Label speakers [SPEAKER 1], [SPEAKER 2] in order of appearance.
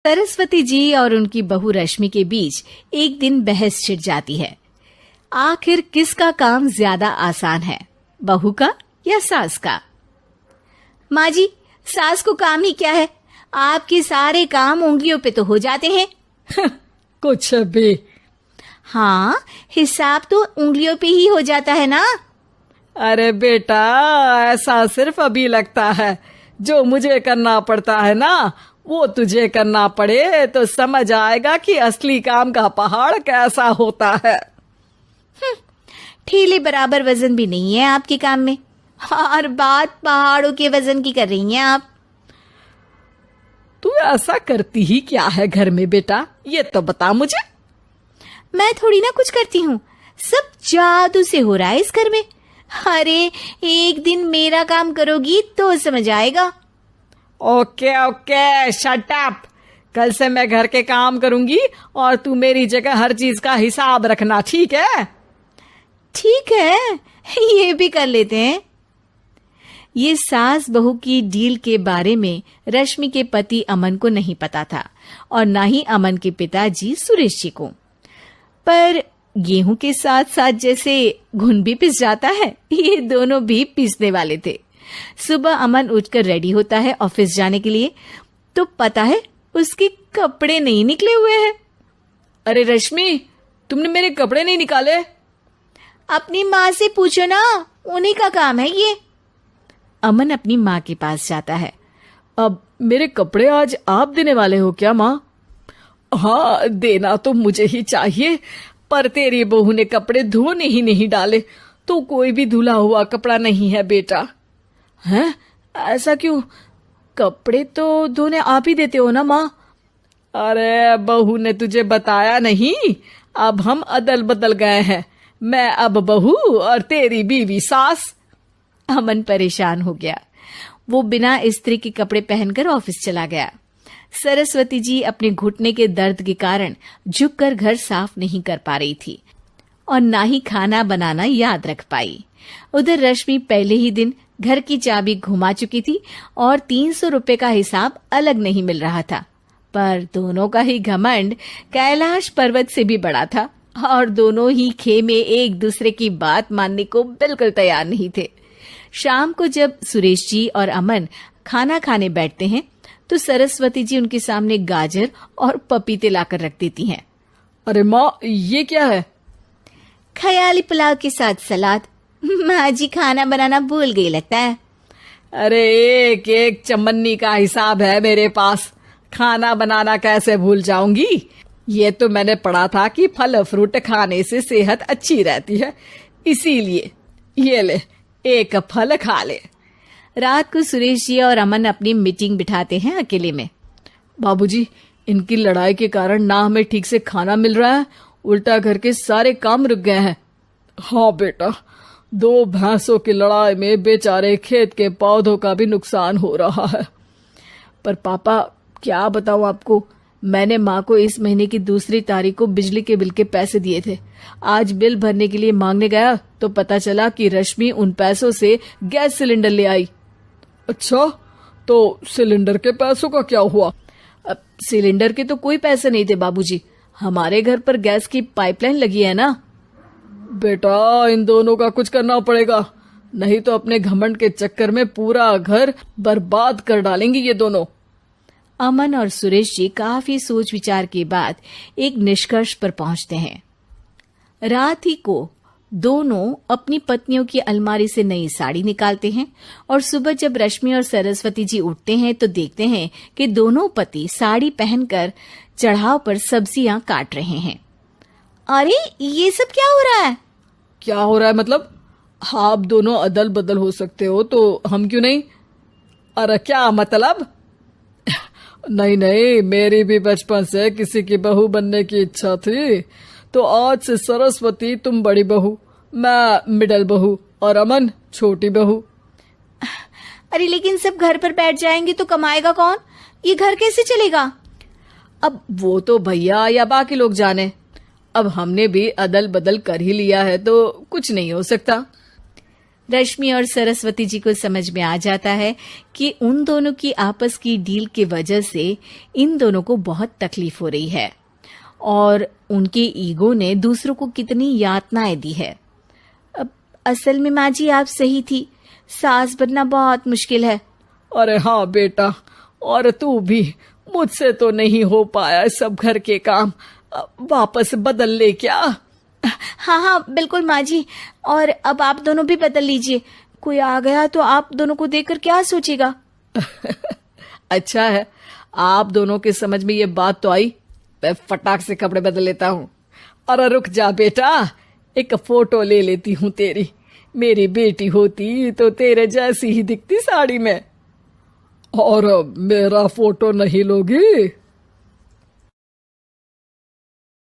[SPEAKER 1] सरस्वती जी और उनकी बहू रश्मि के बीच एक दिन बहस छिड़ जाती है। आखिर किसका काम ज्यादा आसान है, बहू का या सास का? माँ जी, सास को काम ही क्या है, आपके सारे काम उंगलियों पे तो हो जाते हैं।
[SPEAKER 2] कुछ भी।
[SPEAKER 1] हाँ, हिसाब तो उंगलियों पे ही हो जाता है ना।
[SPEAKER 2] अरे बेटा, ऐसा सिर्फ अभी लगता है। जो मुझे करना पड़ता है ना, वो तुझे करना पड़े तो समझ आएगा कि असली काम का पहाड़ कैसा होता है।
[SPEAKER 1] ठेले बराबर वजन भी नहीं है आपके काम में, और बात पहाड़ों के वजन की कर रही हैं आप।
[SPEAKER 2] तू ऐसा करती ही क्या है घर में बेटा, ये तो बता मुझे।
[SPEAKER 1] मैं थोड़ी ना कुछ करती हूँ, सब जादू से हो रहा है इस घर में। अरे एक दिन मेरा काम करोगी तो समझ आएगा।
[SPEAKER 2] Okay okay, shut up. कल से मैं घर के काम करूंगी और तू मेरी जगह हर चीज का हिसाब रखना, ठीक है?
[SPEAKER 1] ठीक है, ये भी कर लेते हैं। ये सास बहू की डील के बारे में रश्मि के पति अमन को नहीं पता था और ना ही अमन के पिताजी सुरेश जी को। पर गेहूं के साथ साथ जैसे घुन भी पिस जाता है, ये दोनों भी पीसने वाले थे। सुबह अमन उठकर रेडी होता है ऑफिस जाने के लिए, तो पता है उसके कपड़े नहीं निकले हुए हैं।
[SPEAKER 2] अरे रश्मि, तुमने मेरे कपड़े नहीं निकाले?
[SPEAKER 1] अपनी माँ से पूछो ना, उन्हीं का काम है ये। अमन अपनी माँ के पास जाता है।
[SPEAKER 2] अब मेरे कपड़े आज आप देने वाले हो क्या माँ? हाँ, देना तो मुझे ही चाहिए, पर तेरी बहू ने कपड़े धोने ही नहीं डाले, तो कोई भी धुला हुआ कपड़ा नहीं है बेटा। हैं? ऐसा क्यों? कपड़े तो धोने आप ही देते हो ना माँ? अरे बहू ने तुझे बताया नहीं, अब हम अदल बदल गए हैं। मैं अब बहू और तेरी बीवी सास।
[SPEAKER 1] अमन परेशान हो गया। वो बिना इस्त्री के कपड़े पहनकर ऑफिस चला गया। सरस्वती जी अपने घुटने के दर्द के कारण झुककर घर साफ नहीं कर पा रही थी और ना ही खाना बनाना याद रख पाई। उधर रश्मि पहले ही दिन घर की चाबी घुमा चुकी थी और 300 रुपए का हिसाब अलग नहीं मिल रहा था। पर दोनों का ही घमंड कैलाश पर्वत से भी बड़ा था और दोनों ही खेमे एक दूसरे की बात मानने को बिल्कुल तैयार नहीं थे। शाम को जब सुरेश जी और अमन खाना खाने बैठते हैं तो सरस्वती जी उनके सामने गाजर और पपीते लाकर रख देती हैं।
[SPEAKER 2] अरे माँ, ये क्या है?
[SPEAKER 1] ख्याली पुलाव के साथ सलाद। माँ जी खाना बनाना भूल गई लगता है।
[SPEAKER 2] अरे एक एक चमन्नी का हिसाब है मेरे पास, खाना बनाना कैसे भूल जाऊंगी? ये तो मैंने पढ़ा था कि फल फ्रूट खाने से सेहत अच्छी रहती है, इसीलिए ये ले, एक फल खा ले।
[SPEAKER 1] रात को सुरेश जी और अमन अपनी मीटिंग बिठाते हैं अकेले में।
[SPEAKER 2] बाबूजी, इनकी लड़ाई के कारण ना हमें ठीक से खाना मिल रहा है, उल्टा घर के सारे काम रुक गए हैं। हाँ बेटा, 2 भैंसों की लड़ाई में बेचारे खेत के पौधों का भी नुकसान हो रहा है। पर पापा, क्या बताऊं आपको, मैंने माँ को इस महीने की 2 तारीख को बिजली के बिल के पैसे दिए थे। आज बिल भरने के लिए मांगने गया तो पता चला कि रश्मि उन पैसों से गैस सिलेंडर ले आई। अच्छा, तो सिलेंडर के पैसों का क्या हुआ?
[SPEAKER 1] अब सिलेंडर के तो कोई पैसे नहीं थे बाबूजी, हमारे घर पर गैस की पाइपलाइन लगी है ना।
[SPEAKER 2] बेटा, इन दोनों का कुछ करना पड़ेगा, नहीं तो अपने घमंड के चक्कर में पूरा घर बर्बाद कर डालेंगे ये दोनों।
[SPEAKER 1] अमन और सुरेश जी काफी सोच विचार के बाद एक निष्कर्ष पर पहुंचते हैं। रात ही को दोनों अपनी पत्नियों की अलमारी से नई साड़ी निकालते हैं और सुबह जब रश्मि और सरस्वती जी उठते हैं तो देखते हैं कि दोनों पति साड़ी पहनकर चढ़ाव पर सब्जियां काट रहे हैं। अरे ये सब क्या हो रहा है?
[SPEAKER 2] क्या हो रहा है मतलब? आप दोनों अदल बदल हो सकते हो तो हम क्यों नहीं? अरे क्या मतलब? नहीं नहीं, मेरी भी बचपन से किसी की बहू बनने की इच्छा थी, तो आज से सरस्वती तुम बड़ी बहू, मैं मिडल बहू और अमन छोटी बहू।
[SPEAKER 1] अरे लेकिन सब घर पर बैठ जाएंगे तो कमाएगा कौन? ये घर कैसे चलेगा?
[SPEAKER 2] अब वो तो भैया या बाकी लोग जाने, अब हमने भी अदल बदल कर ही लिया है तो कुछ नहीं हो सकता।
[SPEAKER 1] रश्मि और सरस्वती जी को समझ में आ जाता है कि उन दोनों की आपस की डील की वजह से इन दोनों को बहुत तकलीफ हो रही है और उनके ईगो ने दूसरों को कितनी यातनाएं दी है। अब असल में माँ जी आप सही थी, सास बनना बहुत मुश्किल है।
[SPEAKER 2] अरे हाँ बेटा, और तू भी, मुझसे तो नहीं हो पाया सब घर के काम, वापस बदल ले क्या?
[SPEAKER 1] हाँ हाँ बिल्कुल माँ जी, और अब आप दोनों भी बदल लीजिए, कोई आ गया तो आप दोनों को देखकर क्या सोचेगा।
[SPEAKER 2] अच्छा है, आप दोनों के समझ में ये बात तो आई, मैं फटाक से कपड़े बदल लेता हूँ। अरे रुक जा बेटा, एक फोटो ले लेती हूँ तेरी, मेरी बेटी होती तो तेरे जैसी ही दिखती साड़ी में। और मेरा फोटो नहीं लोगी?